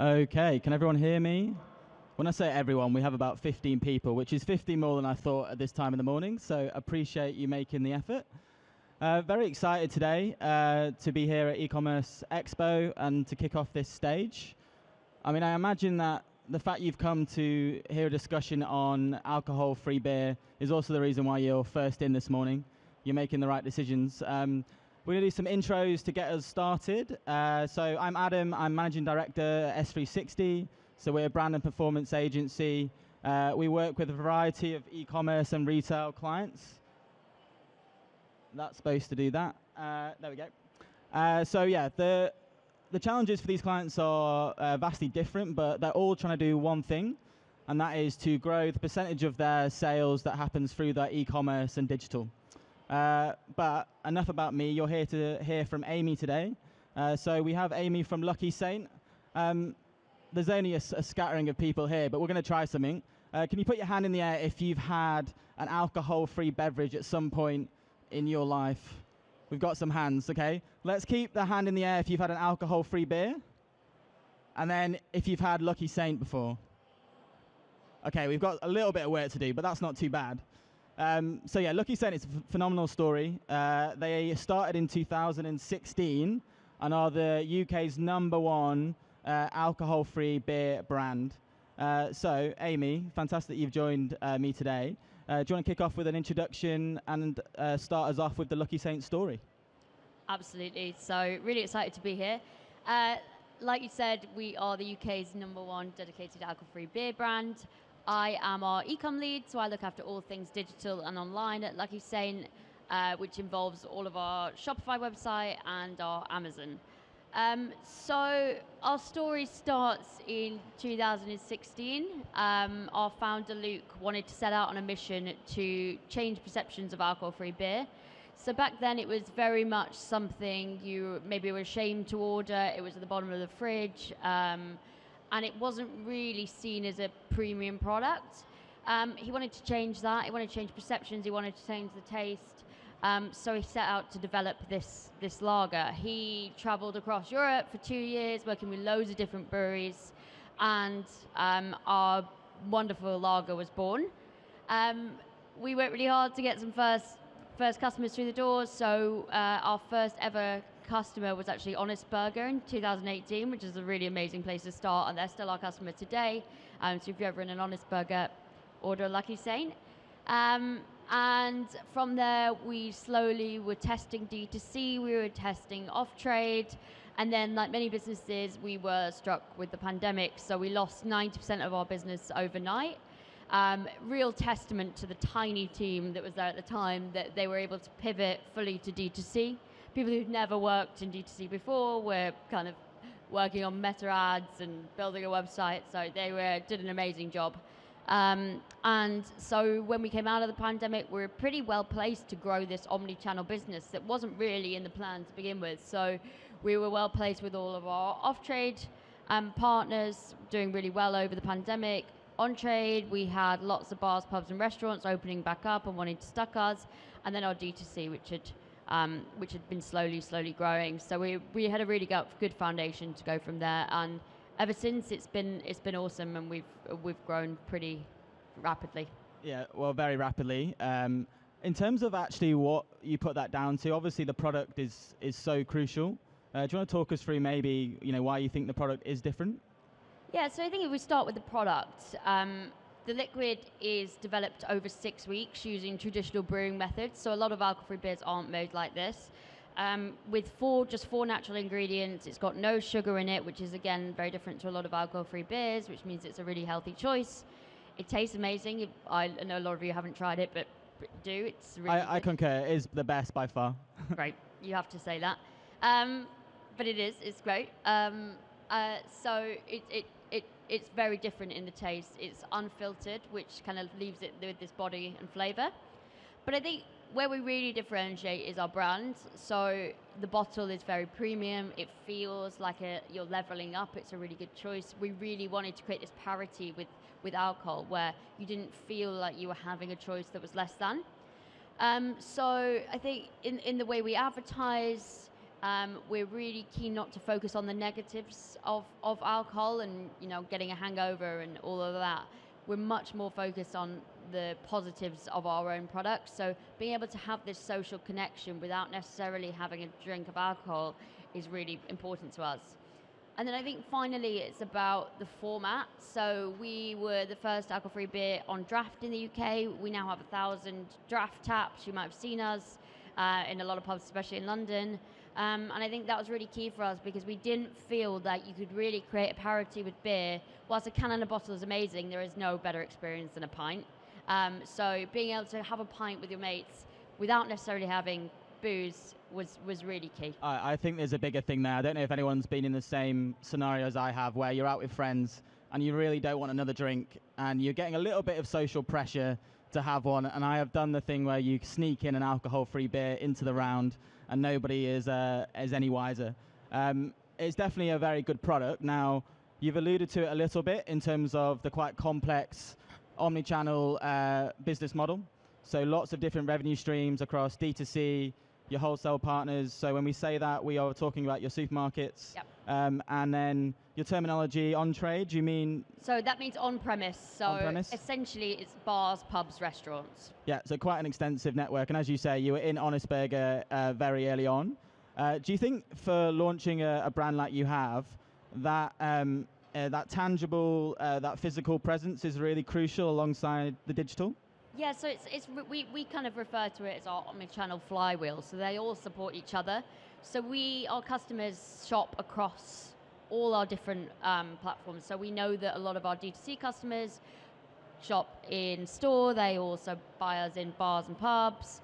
Okay, can everyone hear me? When I say everyone, we have about 15 people, which is 50 more than I thought at this time in the morning, so appreciate you making the effort. Very excited today to be here at eCommerce Expo and to kick off this stage. I mean, I imagine that the fact you've come to hear a discussion on alcohol-free beer is also the reason why you're first in this morning. You're making the right decisions. We're going to do some intros to get us started. So I'm Adam, I'm Managing Director at S360. So we're a brand and performance agency. We work with a variety of e-commerce and retail clients. That's supposed to do that. There we go. So yeah, the challenges for these clients are vastly different, but they're all trying to do one thing, and that is to grow the percentage of their sales that happens through their e-commerce and digital. But enough about me. You're here to hear from Amy today. So we have Amy from Lucky Saint. There's only a scattering of people here, but we're going to try something. Can you put your hand in the air if you've had an alcohol-free beverage at some point in your life? We've got some hands, okay? Let's keep the hand in the air if you've had an alcohol-free beer. And then if you've had Lucky Saint before. Okay, we've got a little bit of work to do, but that's not too bad. So yeah, Lucky Saint is a phenomenal story. They started in 2016 and are the UK's #1 alcohol-free beer brand. So Amy, fantastic that you've joined me today. Do you want to kick off with an introduction and start us off with the Lucky Saint story? Absolutely. So really excited to be here. Like you said, we are the UK's #1 dedicated alcohol-free beer brand. I am our e-com lead, so I look after all things digital and online at Lucky Saint, which involves all of our Shopify website and our Amazon. So our story starts in 2016. Our founder Luke wanted to set out on a mission to change perceptions of alcohol-free beer. So back then it was very much something you maybe were ashamed to order. It was at the bottom of the fridge. And it wasn't really seen as a premium product. He wanted to change that. He wanted to change perceptions. He wanted to change the taste. So he set out to develop this lager. He traveled across Europe for 2 years, working with loads of different breweries, and our wonderful lager was born. We worked really hard to get some first customers through the doors. So our first ever customer was actually Honest Burger in 2018, which is a really amazing place to start, and they're still our customer today. So if you're ever in an Honest Burger, order a Lucky Saint. And from there, we slowly were testing D2C, we were testing off-trade, and then like many businesses, we were struck with the pandemic, so we lost 90% of our business overnight. Real testament to the tiny team that was there at the time, that they were able to pivot fully to D2C. People who'd never worked in D2C before were kind of working on meta ads and building a website, so they did an amazing job. And so when we came out of the pandemic, we were pretty well placed to grow this omni-channel business that wasn't really in the plan to begin with. So we were well placed with all of our off-trade partners, doing really well over the pandemic. On trade, we had lots of bars, pubs and restaurants opening back up and wanting to stock us, and then our D2C, which had been slowly growing. So we had a really good foundation to go from there, and ever since it's been awesome, and we've grown pretty rapidly. Yeah, well, very rapidly. In terms of actually what you put that down to, obviously the product is so crucial. Do you want to talk us through maybe why you think the product is different? Yeah, so I think if we start with the product, the liquid is developed over 6 weeks using traditional brewing methods. So a lot of alcohol-free beers aren't made like this. With just four natural ingredients, it's got no sugar in it, which is again very different to a lot of alcohol-free beers, which means it's a really healthy choice. It tastes amazing. I know a lot of you haven't tried it, but do. It's really I concur. It is the best by far. Great, you have to say that. But it's great. So it's very different in the taste. It's unfiltered, which kind of leaves it with this body and flavor. But I think where we really differentiate is our brand. So the bottle is very premium. It feels like you're leveling up. It's a really good choice. We really wanted to create this parity with alcohol, where you didn't feel like you were having a choice that was less than. So I think in the way we advertise, We're really keen not to focus on the negatives of alcohol and getting a hangover and all of that. We're much more focused on the positives of our own products. So being able to have this social connection without necessarily having a drink of alcohol is really important to us. And then I think finally it's about the format. So we were the first alcohol-free beer on draft in the UK. We now have 1,000 draft taps. You might have seen us in a lot of pubs, especially in London. And I think that was really key for us because we didn't feel that you could really create a parity with beer. Whilst a can and a bottle is amazing, there is no better experience than a pint. So being able to have a pint with your mates without necessarily having booze was really key. I think there's a bigger thing there. I don't know if anyone's been in the same scenario as I have, where you're out with friends and you really don't want another drink and you're getting a little bit of social pressure to have one. And I have done the thing where you sneak in an alcohol-free beer into the round and nobody is any wiser. It's definitely a very good product. Now, you've alluded to it a little bit in terms of the quite complex omni-channel business model. So lots of different revenue streams across D2C, your wholesale partners. So when we say that, we are talking about your supermarkets. Yep. And then your terminology on trade, you mean? So that means on-premise. So on-premise? Essentially it's bars, pubs, restaurants. Yeah, so quite an extensive network. And as you say, you were in Honest Burger very early on. Do you think for launching a brand like you have, that that tangible, that physical presence is really crucial alongside the digital? Yeah, so we kind of refer to it as our omni-channel flywheel. So they all support each other. So our customers shop across all our different platforms. So we know that a lot of our D2C customers shop in store. They also buy us in bars and pubs.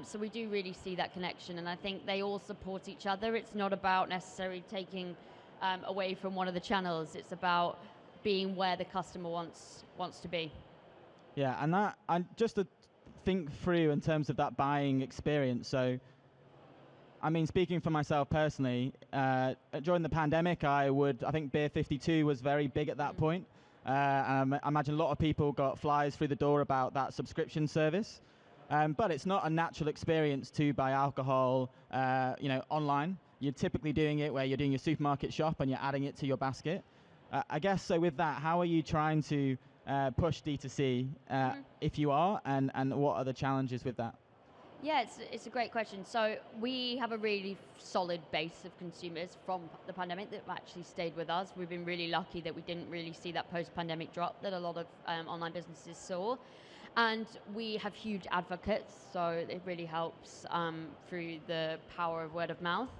So we do really see that connection. And I think they all support each other. It's not about necessarily taking away from one of the channels. It's about being where the customer wants to be. Yeah, and just to think through in terms of that buying experience. So, I mean, speaking for myself personally, during the pandemic, I think Beer 52 was very big at that point. And I imagine a lot of people got flies through the door about that subscription service. But it's not a natural experience to buy alcohol, online. You're typically doing it where you're doing your supermarket shop and you're adding it to your basket. I guess, so with that, how are you trying to push D2C, if you are, and what are the challenges with that? Yeah, it's a great question. So we have a really solid base of consumers from the pandemic that have actually stayed with us. We've been really lucky that we didn't really see that post-pandemic drop that a lot of online businesses saw. And we have huge advocates, so it really helps through the power of word of mouth.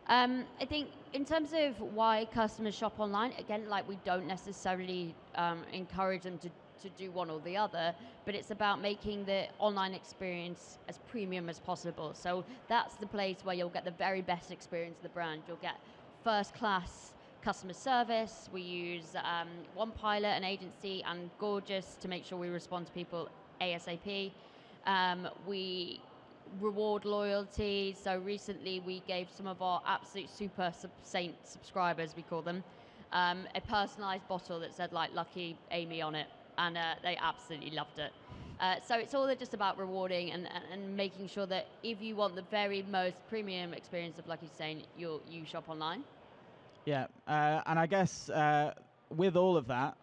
I think in terms of why customers shop online, again, like we don't necessarily encourage them to do one or the other, but it's about making the online experience as premium as possible. So that's the place where you'll get the very best experience of the brand. You'll get first class customer service. We use One Pilot, an agency, and Gorgeous to make sure we respond to people ASAP. We reward loyalty. So recently we gave some of our absolute super saint subscribers, we call them, a personalized bottle that said like Lucky Amy on it, and they absolutely loved it. So it's all just about rewarding and making sure that if you want the very most premium experience of Lucky Saint, you shop online. Yeah, and I guess with all of that,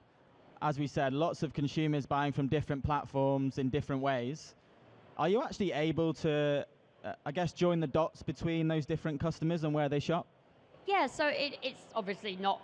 as we said, lots of consumers buying from different platforms in different ways. Are you actually able to, I guess, join the dots between those different customers and where they shop? Yeah, so it's obviously not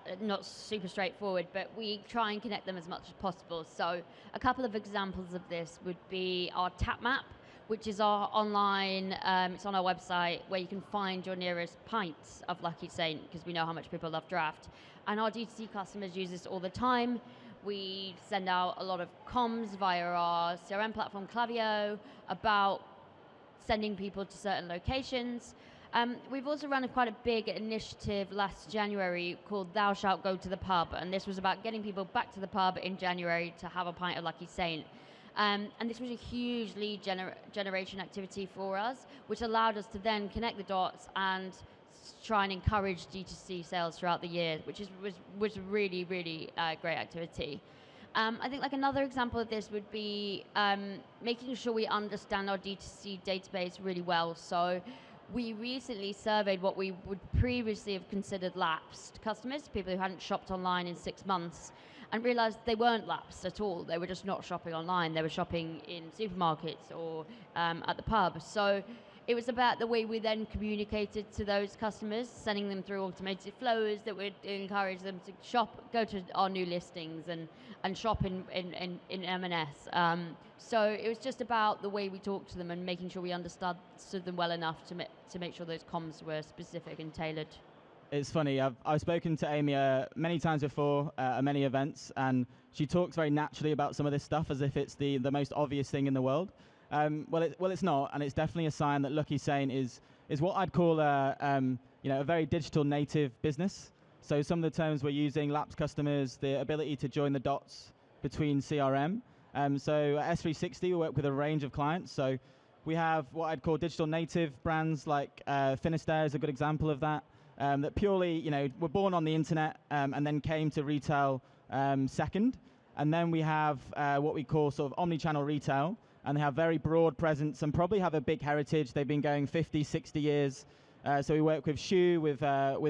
super straightforward, but we try and connect them as much as possible. So a couple of examples of this would be our tap map, which is our online, it's on our website where you can find your nearest pints of Lucky Saint, because we know how much people love draft. And our D2C customers use this all the time. We send out a lot of comms via our CRM platform, Klaviyo, about sending people to certain locations. We've also run quite a big initiative last January called Thou Shalt Go to the Pub, and this was about getting people back to the pub in January to have a pint of Lucky Saint. And this was a huge lead generation activity for us, which allowed us to then connect the dots and try and encourage D2C sales throughout the year, which was really, really great activity. I think like another example of this would be making sure we understand our D2C database really well. So we recently surveyed what we would previously have considered lapsed customers, people who hadn't shopped online in 6 months, and realized they weren't lapsed at all. They were just not shopping online. They were shopping in supermarkets or at the pub. So it was about the way we then communicated to those customers, sending them through automated flows that would encourage them to shop, go to our new listings and shop in M&S. So it was just about the way we talked to them and making sure we understood them well enough to make sure those comms were specific and tailored. It's funny, I've spoken to Amy many times before at many events, and she talks very naturally about some of this stuff as if it's the most obvious thing in the world. Well, it's not, and it's definitely a sign that Lucky's saying is what I'd call a very digital native business. So some of the terms we're using, lapsed customers, the ability to join the dots between CRM. So at S360, we work with a range of clients. So we have what I'd call digital native brands like Finisterre is a good example of that. That purely, were born on the internet and then came to retail second. And then we have what we call sort of omni-channel retail, and they have very broad presence and probably have a big heritage. They've been going 50, 60 years. So we work with Shoe, with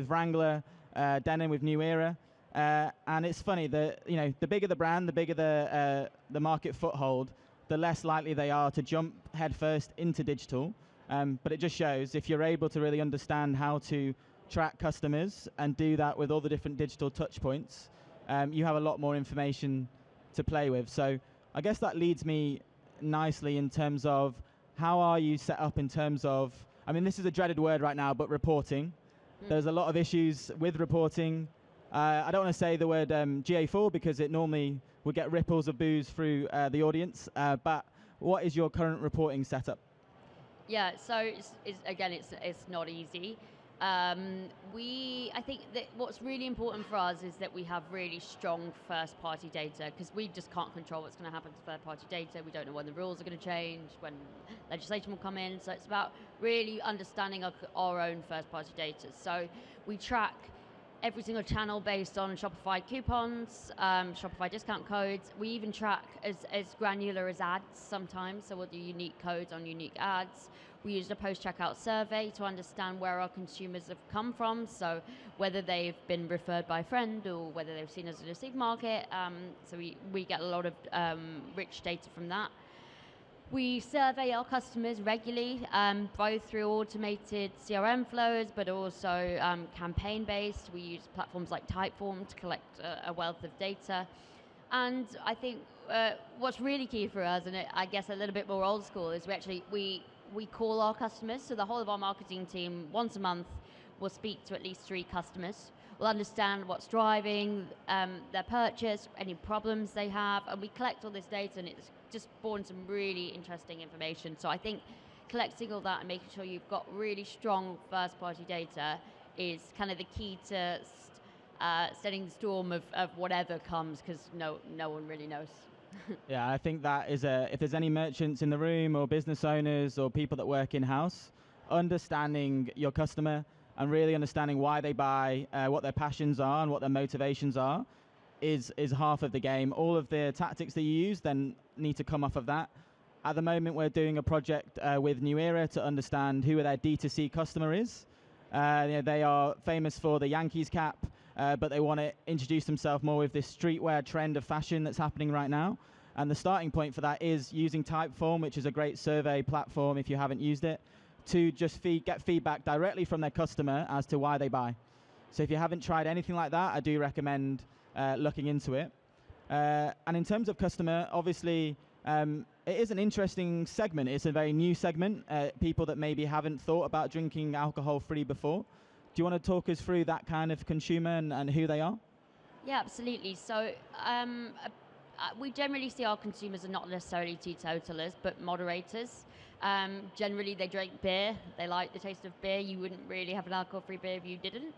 Wrangler, Denim with New Era. And it's funny that, the bigger the brand, the bigger the market foothold, the less likely they are to jump headfirst into digital. But it just shows if you're able to really understand how to track customers and do that with all the different digital touch points, you have a lot more information to play with. So I guess that leads me nicely in terms of how are you set up in terms of, this is a dreaded word right now, but reporting. There's a lot of issues with reporting. I don't want to say the word GA4 because it normally would get ripples of boos through the audience, but what is your current reporting setup? Yeah, so it's not easy. I think that what's really important for us is that we have really strong first-party data, because we just can't control what's going to happen to third-party data. We don't know when the rules are going to change, when legislation will come in. So it's about really understanding our own first-party data. So we track every single channel based on Shopify coupons, Shopify discount codes. We even track as granular as ads sometimes, so we'll do unique codes on unique ads. We use a post-checkout survey to understand where our consumers have come from, so whether they've been referred by a friend or whether they've seen us in a supermarket. So we get a lot of rich data from that. We survey our customers regularly, both through automated CRM flows, but also campaign-based. We use platforms like Typeform to collect a wealth of data. And I think what's really key for us, and I guess a little bit more old school, is we call our customers. So the whole of our marketing team, once a month, will speak to at least 3 customers. We'll understand what's driving their purchase, any problems they have, and we collect all this data, and it's just born some really interesting information. So I think collecting all that and making sure you've got really strong first-party data is kind of the key to steadying the storm of whatever comes, because no one really knows. Yeah, I think that is if there's any merchants in the room or business owners or people that work in-house, understanding your customer and really understanding why they buy, what their passions are and what their motivations are is half of the game. All of the tactics that you use then need to come off of that. At the moment, we're doing a project with New Era to understand who their D2C customer is. They are famous for the Yankees cap, but they want to introduce themselves more with this streetwear trend of fashion that's happening right now. And the starting point for that is using Typeform, which is a great survey platform if you haven't used it, to just get feedback directly from their customer as to why they buy. So if you haven't tried anything like that, I do recommend looking into it. And in terms of customer, obviously, it is an interesting segment. It's a very new segment, people that maybe haven't thought about drinking alcohol-free before. Do you want to talk us through that kind of consumer and who they are? Yeah, absolutely. So we generally see our consumers are not necessarily teetotalers, but moderators. Generally, they drink beer. They like the taste of beer. You wouldn't really have an alcohol-free beer if you didn't.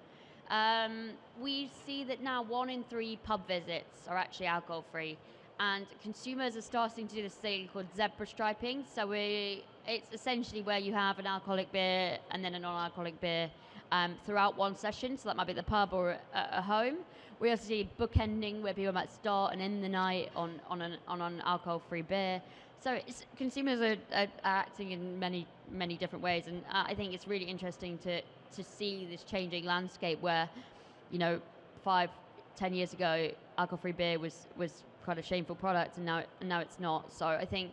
We see that now 1 in 3 pub visits are actually alcohol-free, and consumers are starting to do this thing called zebra striping. So it's essentially where you have an alcoholic beer and then a non-alcoholic beer throughout one session. So that might be at the pub or at home. We also see bookending, where people might start and end the night on an alcohol-free beer. So consumers are acting in many many different ways. And I think it's really interesting to see this changing landscape where, 5-10 years ago, alcohol-free beer was quite a shameful product, and now it's not. So I think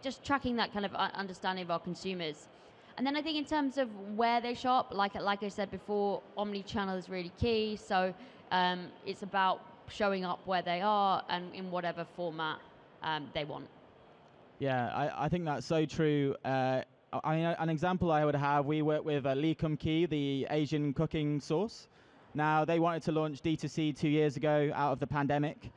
just tracking that kind of understanding of our consumers. And then I think in terms of where they shop, like I said before, omni-channel is really key. So it's about showing up where they are and in whatever format they want. Yeah, I think that's so true. An example I would have, we work with Lee Kum Kee, the Asian cooking sauce. Now, they wanted to launch D2C 2 years ago out of the pandemic.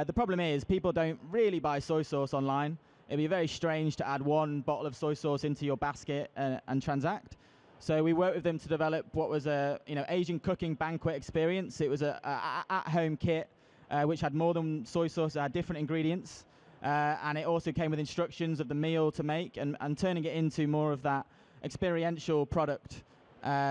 The problem is people don't really buy soy sauce online. It'd be very strange to add one bottle of soy sauce into your basket and transact. So we worked with them to develop what was a Asian cooking banquet experience. It was a at-home kit which had more than soy sauce. It had different ingredients, and it also came with instructions of the meal to make and turning it into more of that experiential product.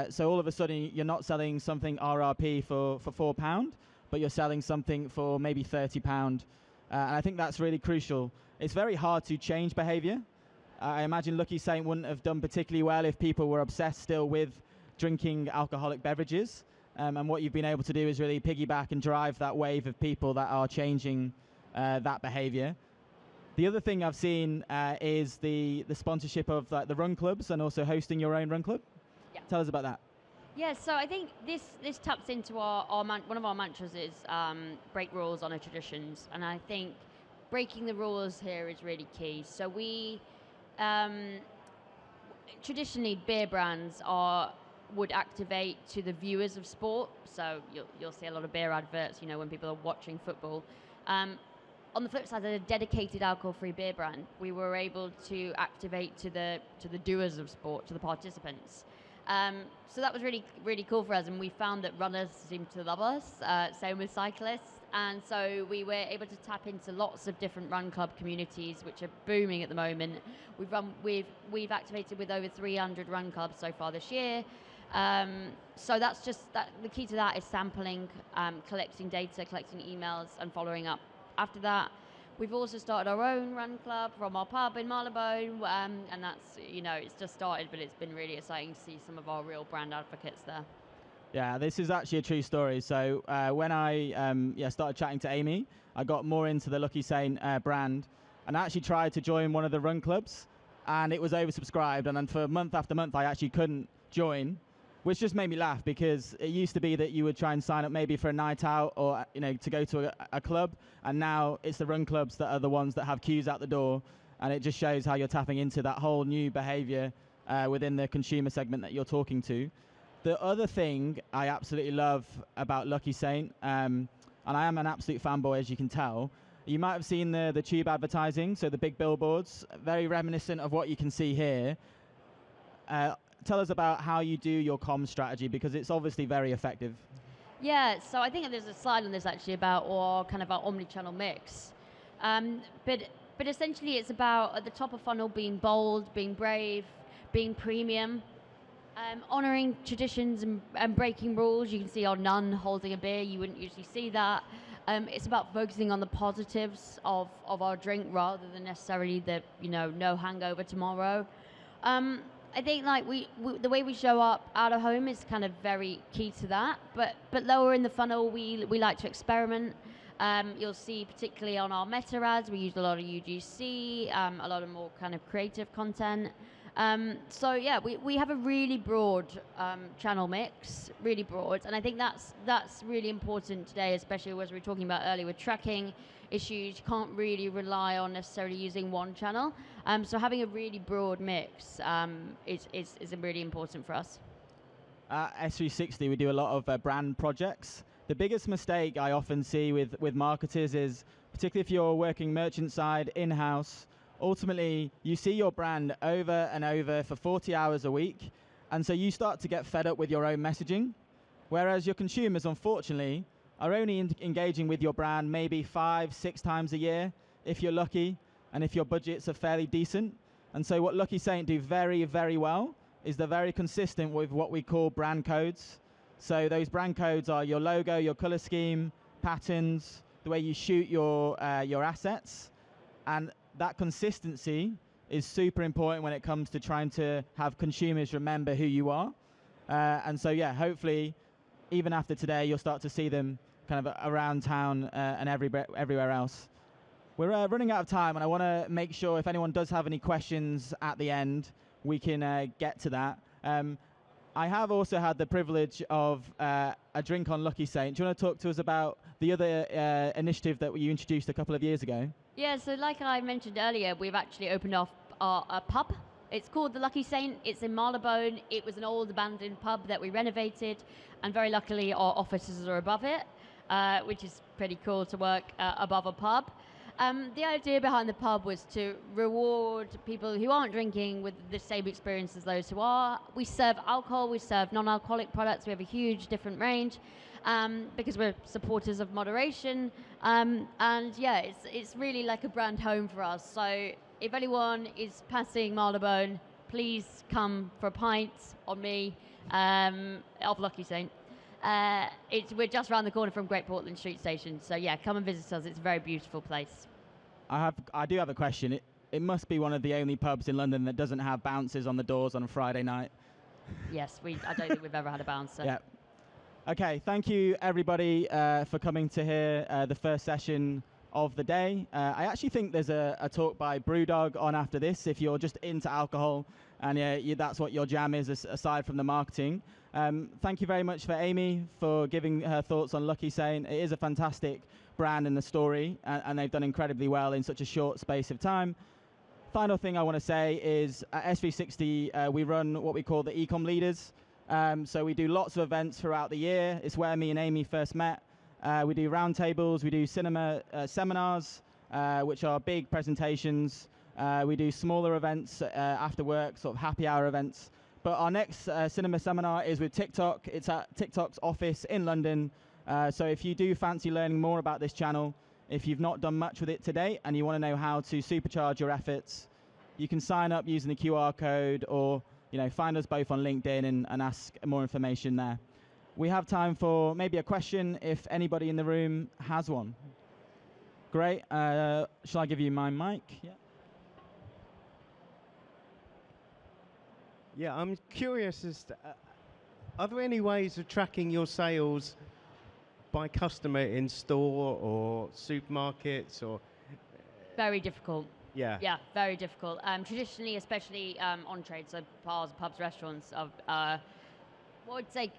So all of a sudden you're not selling something RRP for £4, but you're selling something for maybe £30. And I think that's really crucial. It's very hard to change behavior. I imagine Lucky Saint wouldn't have done particularly well if people were obsessed still with drinking alcoholic beverages. And what you've been able to do is really piggyback and drive that wave of people that are changing that behavior. The other thing I've seen is the sponsorship of the run clubs and also hosting your own run club. Yeah. Tell us about that. Yeah, so I think this taps into one of our mantras is break rules, honor traditions, and I think breaking the rules here is really key. So we traditionally beer brands would activate to the viewers of sport. So you'll see a lot of beer adverts, when people are watching football. On the flip side, as a dedicated alcohol-free beer brand, we were able to activate to the doers of sport, to the participants. So that was really, really cool for us, and we found that runners seem to love us, same with cyclists, and so we were able to tap into lots of different run club communities, which are booming at the moment. We've activated with over 300 run clubs so far this year. So that's just that. The key to that is sampling, collecting data, collecting emails, and following up. After that, we've also started our own run club from our pub in Marylebone, and that's, it's just started, but it's been really exciting to see some of our real brand advocates there. Yeah, this is actually a true story. So when I started chatting to Amy, I got more into the Lucky Saint brand, and I actually tried to join one of the run clubs, and it was oversubscribed, and then for month after month, I actually couldn't join, which just made me laugh, because it used to be that you would try and sign up maybe for a night out or to go to a club, and now it's the run clubs that are the ones that have queues out the door, and it just shows how you're tapping into that whole new behavior within the consumer segment that you're talking to. The other thing I absolutely love about Lucky Saint, and I am an absolute fanboy, as you can tell, you might have seen the tube advertising, so the big billboards, very reminiscent of what you can see here. Tell us about how you do your comms strategy, because it's obviously very effective. Yeah, so I think there's a slide on this actually about our omni-channel mix. But essentially it's about at the top of funnel being bold, being brave, being premium, honouring traditions and breaking rules. You can see our nun holding a beer, you wouldn't usually see that. It's about focusing on the positives of our drink rather than necessarily the no hangover tomorrow. I think the way we show up out of home is kind of very key to that. But lower in the funnel, we like to experiment. You'll see particularly on our meta ads, we use a lot of UGC, a lot of more kind of creative content. So yeah, we have a really broad channel mix, really broad, and I think that's really important today, especially as we were talking about earlier with tracking issues. You can't really rely on necessarily using one channel. So having a really broad mix is really important for us. At S360, we do a lot of brand projects. The biggest mistake I often see with marketers is, particularly if you're working merchant side, in-house, ultimately you see your brand over and over for 40 hours a week, and so you start to get fed up with your own messaging, whereas your consumers, unfortunately, are only engaging with your brand maybe 5-6 times a year, if you're lucky, and if your budgets are fairly decent. And so what Lucky Saint do very, very well is they're very consistent with what we call brand codes. So those brand codes are your logo, your color scheme, patterns, the way you shoot your assets, and that consistency is super important when it comes to trying to have consumers remember who you are. And so, yeah, hopefully, even after today, you'll start to see them kind of around town and everywhere else. We're running out of time, and I want to make sure if anyone does have any questions at the end, we can get to that. I have also had the privilege of a drink on Lucky Saint. Do you want to talk to us about the other initiative that you introduced a couple of years ago? Yeah, so like I mentioned earlier, we've actually opened up a pub. It's called the Lucky Saint. It's in Marylebone. It was an old abandoned pub that we renovated, and very luckily our offices are above it, which is pretty cool to work above a pub. The idea behind the pub was to reward people who aren't drinking with the same experience as those who are. We serve alcohol, we serve non-alcoholic products, we have a huge different range because we're supporters of moderation. And yeah, it's really like a brand home for us. So if anyone is passing Marylebone, please come for a pint on me of Lucky Saint. We're just around the corner from Great Portland Street Station. So yeah, come and visit us. It's a very beautiful place. I do have a question. It must be one of the only pubs in London that doesn't have bouncers on the doors on a Friday night. Yes, I don't think we've ever had a bouncer. Yeah. Okay, thank you everybody for coming to hear the first session of the day. I actually think there's a talk by Brewdog on after this if you're just into alcohol and that's what your jam is aside from the marketing. Thank you very much for Amy for giving her thoughts on Lucky Saint. It is a fantastic brand and the story, and they've done incredibly well in such a short space of time. Final thing I want to say is at SV60 we run what we call the Ecom Leaders. So we do lots of events throughout the year. It's where me and Amy first met. We do roundtables, we do cinema seminars, which are big presentations. We do smaller events after work, sort of happy hour events. But our next cinema seminar is with TikTok. It's at TikTok's office in London. So if you do fancy learning more about this channel, if you've not done much with it today and you want to know how to supercharge your efforts, you can sign up using the QR code or find us both on LinkedIn and ask more information there. We have time for maybe a question if anybody in the room has one. Great. Shall I give you my mic? Yeah. Yeah, I'm curious as to, are there any ways of tracking your sales by customer in store or supermarkets or? Very difficult. Yeah. Yeah, very difficult. Traditionally, especially on trade, so bars, pubs, restaurants, what would say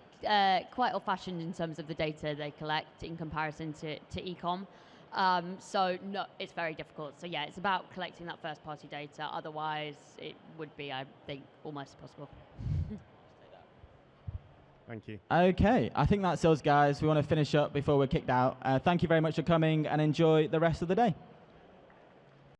quite old-fashioned in terms of the data they collect in comparison to e-com. So no, it's very difficult. So yeah, it's about collecting that first-party data. Otherwise, it would be, I think, almost impossible. Thank you. Okay, I think that's us, guys. We want to finish up before we're kicked out. Thank you very much for coming and enjoy the rest of the day.